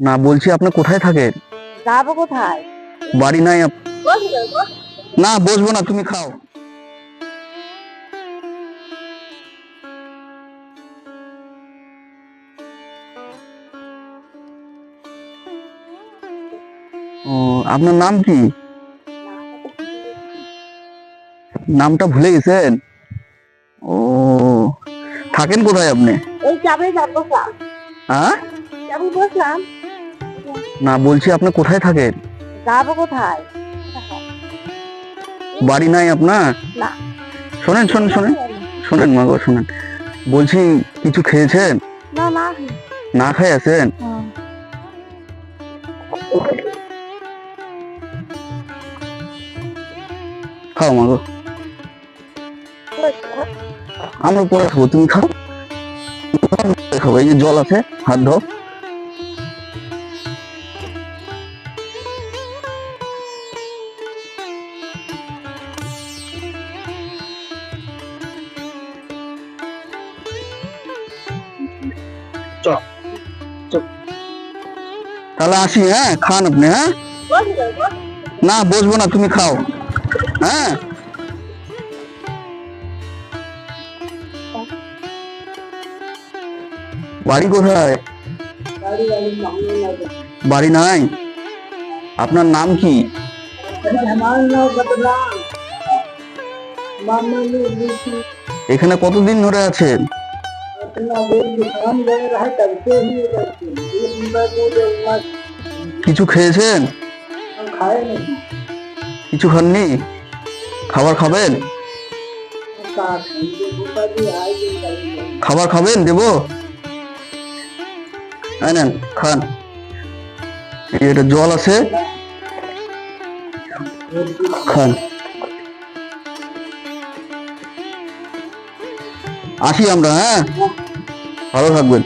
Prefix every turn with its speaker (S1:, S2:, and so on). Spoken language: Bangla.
S1: না, বলছি আপনি কোথায় থাকেন?
S2: যাবো কোথায়?
S1: বাড়ি নাই
S2: বসবে, বস।
S1: না, বসবো না, তুমি খাও। ও, আপনার নাম কি? নামটা ভুলে গেছেন? ও, থাকেন কোথায় আপনি?
S2: এই চাপে বসলাম।
S1: হ্যাঁ?
S2: চাপে বসলাম।
S1: না, বলছি আপনি কোথায় থাকেন?
S2: যাবো কোথায়?
S1: বাড়ি নাই আপনার?
S2: না।
S1: শোনেন শোনেন শোনেন শোনেন মা গো, শোনেন। বলছি কিছু খেয়েছেন?
S2: না না।
S1: না খাই আছেন? খাও মা গো। আমরা পরে খাবো, তুমি খাও। খাবো, এই যে জল আছে, হাত ধোও। তাহলে আসি, হ্যাঁ? খান আপনি, হ্যাঁ? না, বসবো না, তুমি খাও। হ্যাঁ? বাড়ি কোথায়? বাড়ি নাই? আপনার নাম কি? এখানে কতদিন ধরে আছেন? কিছু খেয়েছেন? কিছু খাননি? খাবার খাবেন? খাবার খাবেন, দেবো? এই নেন, খান। এটা জল আছে, খান। আসি আমরা, হ্যাঁ? ভালো থাকবেন।